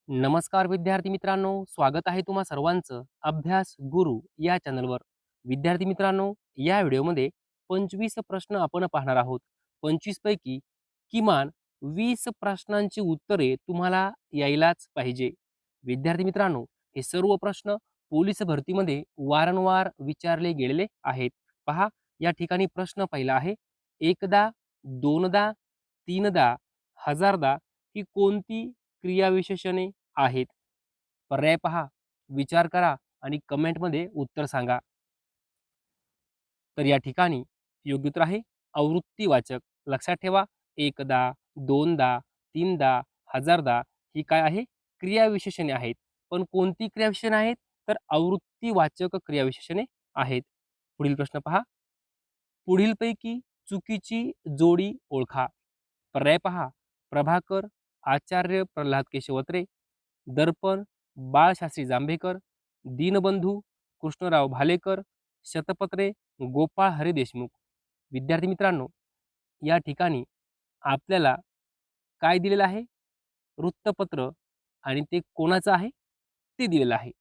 नमस्कार विद्यार्थी मित्रांनो, स्वागत आहे तुम्हा सर्वांचं अभ्यास गुरु या चॅनलवर. विद्यार्थी मित्रांनो, या व्हिडिओमध्ये 25 प्रश्न आपण पाहणार आहोत. 25 पैकी किमान 20 प्रश्नांची उत्तरे तुम्हाला यायलाच पाहिजे. विद्यार्थी मित्रांनो, हे सर्व प्रश्न पोलीस भरतीमध्ये वारंवार विचारले गेलेले आहेत. पहा, या ठिकाणी प्रश्न पहिला आहे, एकदा, दोनदा, तीनदा, हजारदा ही कोणती क्रियाविशेषणे आहेत? पर्याय पहा, विचार करा आणि कमेंटमध्ये उत्तर सांगा. तर या ठिकाणी योग्य उत्तर आहे आवृत्तीवाचक. लक्षात ठेवा, एकदा, दोनदा, तीनदा, हजारदा ही काय आहे? क्रियाविशेषणे आहेत. पण कोणती क्रियाविशेषणे आहेत? तर आवृत्तीवाचक क्रियाविशेषणे आहेत. पुढील प्रश्न पहा, पुढीलपैकी चुकीची जोडी ओळखा. पर्याय पहा, प्रभाकर, आचार्य प्रल्हाद केशव अत्रे, दर्पण, बाळशास्त्री जांभेकर, दीनबंधू, कृष्णराव भालेकर, शतपत्रे, गोपाळ हरी देशमुख. विद्यार्थी मित्रांनो, या ठिकाणी आपल्याला काय दिलेलं आहे? वृत्तपत्र, आणि ते कोणाचं आहे ते दिलेलं आहे.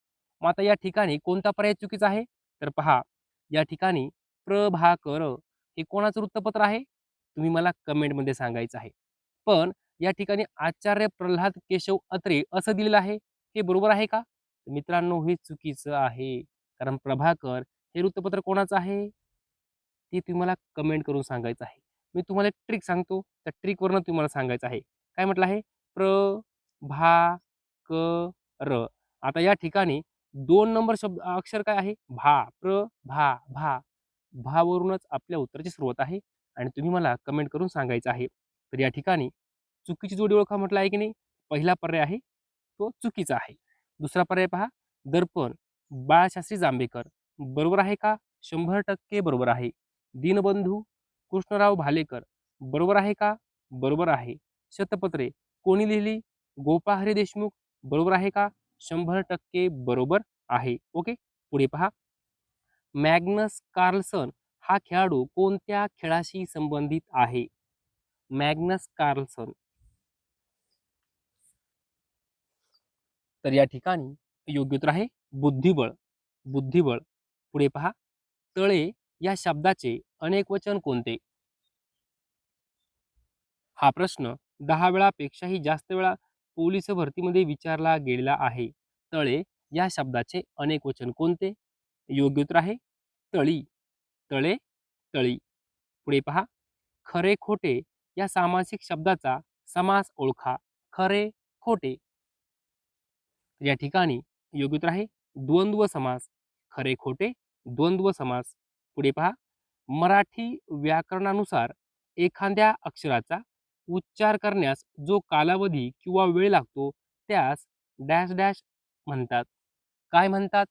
मग आता या ठिकाणी कोणता पर्याय चुकीचा आहे? तर पहा, या ठिकाणी प्रभाकर हे कोणाचं वृत्तपत्र आहे? तुम्ही मला कमेंटमध्ये सांगायचं आहे. पण या ठिकाणी आचार्य प्रल्हाद केशव अत्रे असं दिलेलं आहे. हे बरोबर आहे का? तर मित्रांनो, हे चुकीचं आहे. कारण प्रभाकर हे वृत्तपत्र कोणाचं आहे ते तुम्हाला कमेंट करून सांगायचं आहे. मी तुम्हाला एक ट्रिक सांगतो, त्या ट्रिकवरनं तुम्हाला सांगायचं आहे. काय म्हटलं आहे? प्र-भा-क-र. आता या ठिकाणी 2 नंबर शब्द अक्षर काय आहे? भा. भा. भावरूनच आपल्या उत्तराची सुरुवात आहे आणि तुम्ही मला कमेंट करून सांगायचं आहे. तर या ठिकाणी चुकीची जोडी ओळखा म्हटलं आहे की नाही? पहिला पर्याय आहे तो चुकीचा आहे. दुसरा पर्याय पहा, दर्पण, बाळशास्त्री जांभेकर. बरोबर आहे का? 100% बरोबर आहे. दीनबंधू, कृष्णराव भालेकर. बरोबर आहे का? बरोबर आहे. शतपत्रे कोणी लिहिली? गोपाळ हरी देशमुख. बरोबर आहे का? 100% बरोबर आहे. ओके. पुढे पहा, मॅग्नस कार्लसन हा खेळाडू कोणत्या खेळाशी संबंधित आहे? Magnus Carlsen. तर या ठिकाणी योग्य उत्तर आहे बुद्धिबळ. बुद्धिबळ. पुढे पहा, तळे या शब्दाचे अनेकवचन कोणते? हा प्रश्न 10 वेळापेक्षाही जास्त वेळा पोलीस भरतीमध्ये विचारला गेलेला आहे. तळे या शब्दाचे अनेकवचन कोणते? योग्य उत्तर आहे तळी. तळे, तळी. पुढे पहा, खरे खोटे या सामासिक शब्दाचा समास ओळखा. खरे खोटे. या ठिकाणी योग्य उत्तर आहे द्वंद्व समास. खरे खोटे द्वंद्व समास. पुढे पहा, मराठी व्याकरणानुसार एखाद्या अक्षराचा उच्चार करण्यास जो कालावधी किंवा वेळ लागतो त्यास डॅश डॅश म्हणतात. काय म्हणतात?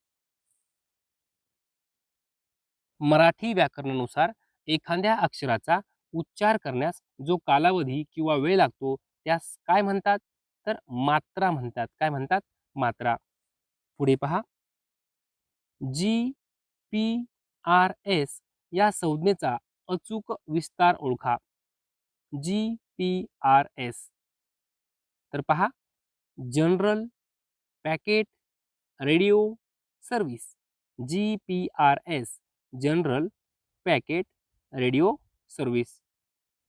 मराठी व्याकरणानुसार एखाद्या अक्षराचा उच्चार करण्यास जो कालावधी किंवा वेळ लागतो त्यास काय म्हणतात? तर मात्रा म्हणतात. काय म्हणतात? मात्रा. पुढे पहा, जी-पी-आर-एस या संज्ञेचा अचूक विस्तार ओळखा. जी-पी-आर-एस. तर पहा, general packet radio service. GPRS, general packet radio service.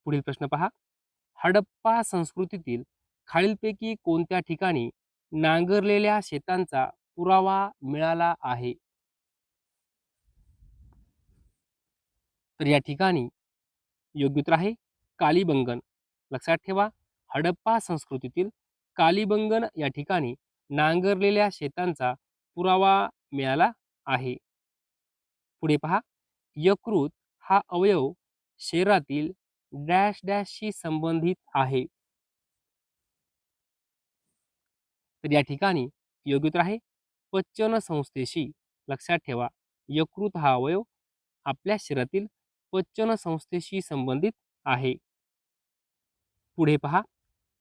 पुढील प्रश्न पहा, हडप्पा संस्कृतीतील खालीलपैकी कोणत्या ठिकाणी नांगरलेल्या शेतांचा पुरावा मिळाला आहे? तर या ठिकाणी योग्य उत्तर आहे कालीबंगन. लक्षात ठेवा, हडप्पा संस्कृतीतील कालीबंगन या ठिकाणी नांगरलेल्या शेतांचा पुरावा मिळाला आहे. पुढे पहा, यकृत हा अवयव शरीरातील डॅश डॅशशी संबंधित आहे. तर या ठिकाणी योग्य उत्तर आहे पचन संस्थेशी. लक्षात ठेवा, यकृत हा अवयव आपल्या शरीरातील पचन संस्थेशी संबंधित आहे. पुढे पहा,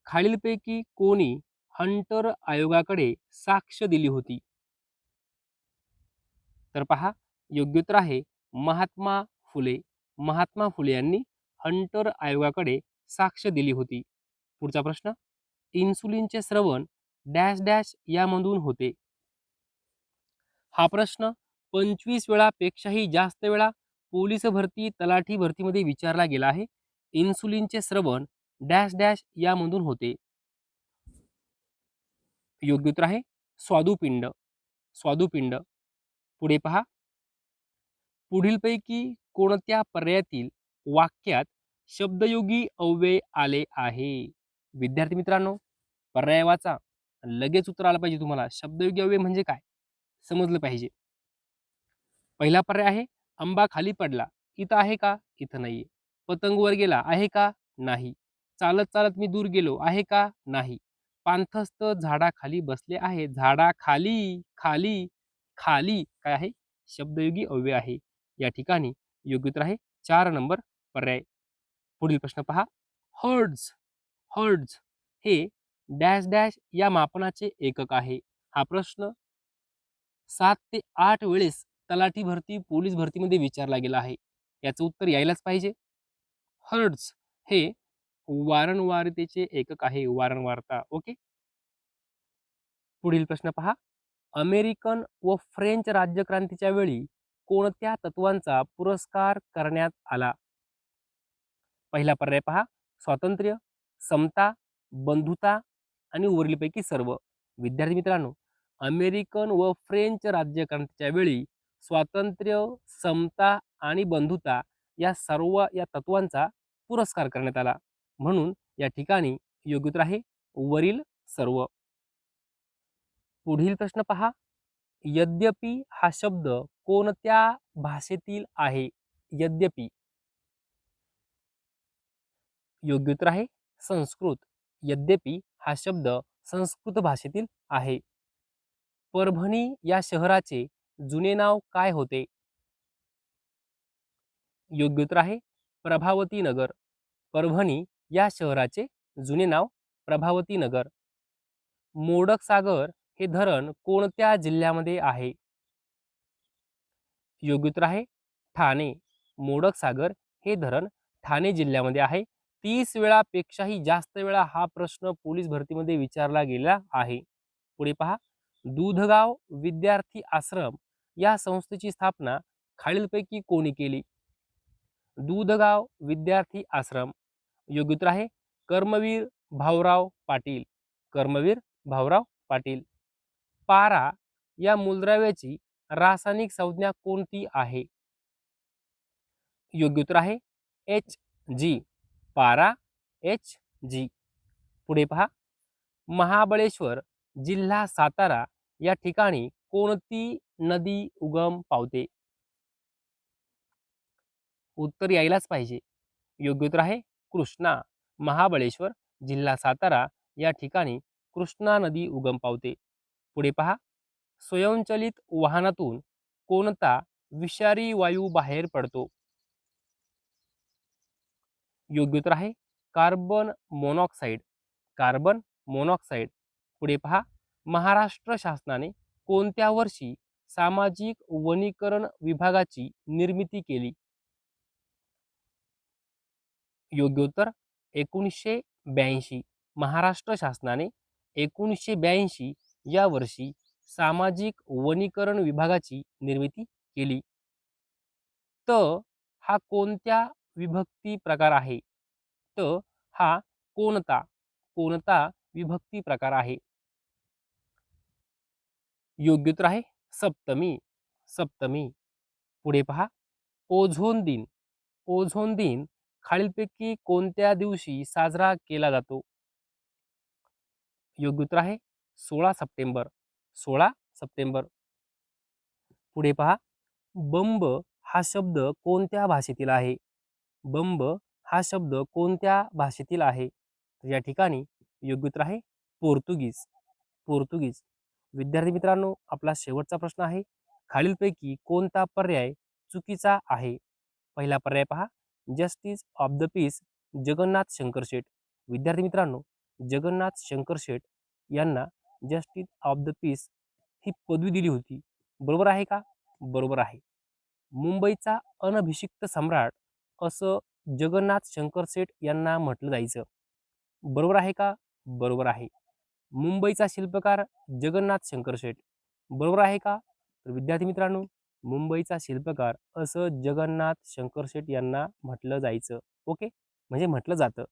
खालीलपैकी कोणी हंटर आयोगाकडे साक्ष दिली होती? तर पहा, योग्य उत्तर आहे महात्मा फुले. महात्मा फुले यांनी हंटर आयोगाकडे साक्ष दिली होती. पुढचा प्रश्न, इन्सुलिनचे स्रवण डॅश डॅश यामधून होते. हा प्रश्न 25 वेळापेक्षाही जास्त वेळा पोलीस भरती, तलाठी भरतीमध्ये विचारला गेला आहे. इन्सुलिनचे स्रवण डॅश डॅश यामधून होते. योग्य उत्तर आहे स्वादुपिंड. स्वादुपिंड. पुढे पहा. पुढीलपैकी कोणत्या पर्यायातील वाक्यात शब्दयोगी अव्यय आले आहे? विद्यार्थी मित्रांनो, पर्याय वाचा. लगेच उत्तर आलं पाहिजे तुम्हाला. शब्दयोगी अव्यय म्हणजे काय समजलं पाहिजे. पहिला पर्याय आहे आंबा खाली पडला. इथं आहे का? इथं नाहीये. पतंग वर गेला आहे का? नाही. चालत चालत मी दूर गेलो आहे का? नाही. पाणथस्त झाडाखाली बसले आहे. झाडाखाली, खाली, खाली काय आहे? शब्दयोगी अव्यय आहे. या ठिकाणी योग्य उत्तर आहे 4 नंबर पर्याय. पुढील प्रश्न पहा. हर्ट्झ. हर्ट्झ हे डॅश डॅश या मापनाचे एकक आहे. हा प्रश्न 7 ते 8 वेळेस तलाठी भरती, पोलीस भरतीमध्ये विचारला गेला आहे. याचं उत्तर यायलाच पाहिजे. हर्ट्झ हे वारंवारतेचे एकक आहे. वारंवारता. ओके. पुढील प्रश्न पहा. अमेरिकन व फ्रेंच राज्यक्रांतीच्या वेळी कोणत्या तत्वांचा पुरस्कार करण्यात आला? पहिला पर्याय पहा. स्वातंत्र्य, समता, बंधुता आणि उर्वरितपैकी सर्व. विद्यार्थी मित्रांनो, अमेरिकन व फ्रेंच राज्यक्रांतीच्या वेळी स्वातंत्र्य, समता आणि बंधुता या सर्व या तत्वांचा पुरस्कार करण्यात आला. म्हणून या ठिकाणी योग्य उत्तर आहे वरील सर्व. पुढील प्रश्न पहा. यद्यपि हा शब्द कोणत्या भाषेतील आहे? यद्यपि. योग्य उत्तर आहे संस्कृत. यद्यपि हा शब्द संस्कृत भाषेतील आहे. परभणी या शहराचे जुने नाव काय होते? योग्य उत्तर आहे प्रभावती नगर. परभणी या शहराचे जुने नाव प्रभावती नगर. मोडक सागर हे धरण कोणत्या जिल्ह्यामध्ये आहे? योग्य उत्तर आहे ठाणे. मोडक सागर हे धरण ठाणे जिल्ह्यामध्ये आहे. 30 वेळापेक्षाही जास्त वेळा हा प्रश्न पोलीस भरतीमध्ये विचारला गेला आहे. पुढे पहा. दूधगाव विद्यार्थी आश्रम या संस्थेची स्थापना खालीलपैकी कोणी केली? दूधगाव विद्यार्थी आश्रम. योग्य उत्तर आहे कर्मवीर भाऊराव पाटील. कर्मवीर भाऊराव पाटील. पारा या मूलद्रव्याची रासायनिक संज्ञा कोणती आहे? योग्य उत्तर आहे Hg. पारा Hg. पुढे पहा. महाबळेश्वर जिल्हा सातारा या ठिकाणी कोणती नदी उगम पावते? उत्तर यायलाच पाहिजे. योग्य उत्तर आहे कृष्णा. महाबळेश्वर जिल्हा सातारा या ठिकाणी कृष्णा नदी उगम पावते. पुढे पहा. स्वयंचलित वाहनातून कोणता विषारी वायू बाहेर पडतो? योग्य उत्तर आहे कार्बन मोनॉक्साईड. Carbon monoxide. पुढे पहा. महाराष्ट्र शासनाने कोणत्या वर्षी सामाजिक वनीकरण विभागाची निर्मिती केली? योग्य उत्तर 1982. महाराष्ट्र शासनाने 1982 या वर्षी सामाजिक वनीकरण विभागाची निर्मिती केली. त हा कोणत्या विभक्ती प्रकार आहे? त हा कोणता विभक्ती प्रकार आहे? योग्य उत्तर आहे सप्तमी. सप्तमी. पुढे पहा. ओझोन दिन. ओझोन दिन खालीलपैकी कोणत्या दिवशी साजरा केला जातो? योग्य उत्तर आहे 16 सप्टेंबर. 16 सप्टेंबर. पुढे पहा. बंब हा शब्द कोणत्या भाषेतील आहे? बंब हा शब्द कोणत्या भाषेतील आहे? तर या ठिकाणी योग्य उत्तर आहे पोर्तुगीज. पोर्तुगीज. विद्यार्थी मित्रांनो, आपला शेवटचा प्रश्न आहे. खालीलपैकी कोणता पर्याय चुकीचा आहे? पहिला पर्याय पहा. Justice of the peace Jagannath Shankar Sheth. विद्यार्थी मित्रांनो, जगन्नाथ शंकर शेठ यांना जस्टिस ऑफ द पीस ही पदवी दिली होती. बरोबर आहे का? बरोबर आहे. मुंबईचा अनभिषिक्त सम्राट असं जगन्नाथ शंकर शेठ यांना म्हटलं जायचं. बरोबर आहे का? बरोबर आहे. मुंबईचा शिल्पकार जगन्नाथ शंकरशेठ. बरोबर आहे का? तर विद्यार्थी मित्रांनो, मुंबईचा शिल्पकार असं जगन्नाथ शंकरशेठ यांना म्हटलं जायचं. ओके, म्हणजे म्हटलं जातं.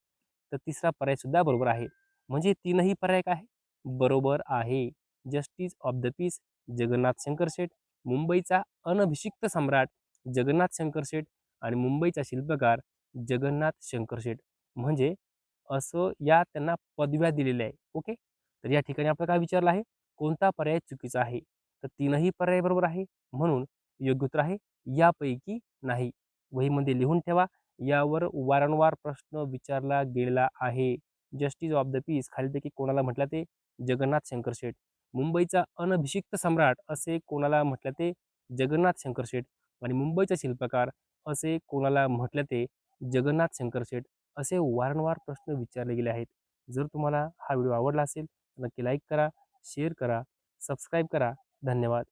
तर तिसरा पर्याय सुद्धा बरोबर आहे. म्हणजे तीनही पर्याय काय आहे? बरोबर आहे. Justice of the peace Jagannath Shankarshet, मुंबईचा अनभिषिक्त सम्राट जगन्नाथ शंकरशेठ आणि मुंबईचा शिल्पकार जगन्नाथ शंकरशेठ. म्हणजे असं या त्यांना पदव्या दिलेल्या आहे. ओके, तर या ठिकाणी आपलं काय विचारलं आहे? कोणता पर्याय चुकीचा आहे? तर तीनही पर्याय बरोबर आहे. म्हणून योग्य उत्तर आहे यापैकी नाही. वहीमध्ये लिहून ठेवा. यावर वारंवार प्रश्न विचारला गेलेला आहे. जस्टिस ऑफ द पीस खालीलपैकी कोणाला म्हटलं ते? जगन्नाथ शंकरशेठ. मुंबईचा अनभिषिक्त सम्राट असे कोणाला म्हटलं ते? जगन्नाथ शंकरशेठ. आणि मुंबईचा शिल्पकार असे कोणाला म्हटलं ते? जगन्नाथ शंकरशेठ. असे वारंवार प्रश्न विचारले गेले आहेत. जर तुम्हाला हा व्हिडिओ आवडला असेल तर नक्की लाईक करा, शेअर करा, सबस्क्राईब करा. धन्यवाद.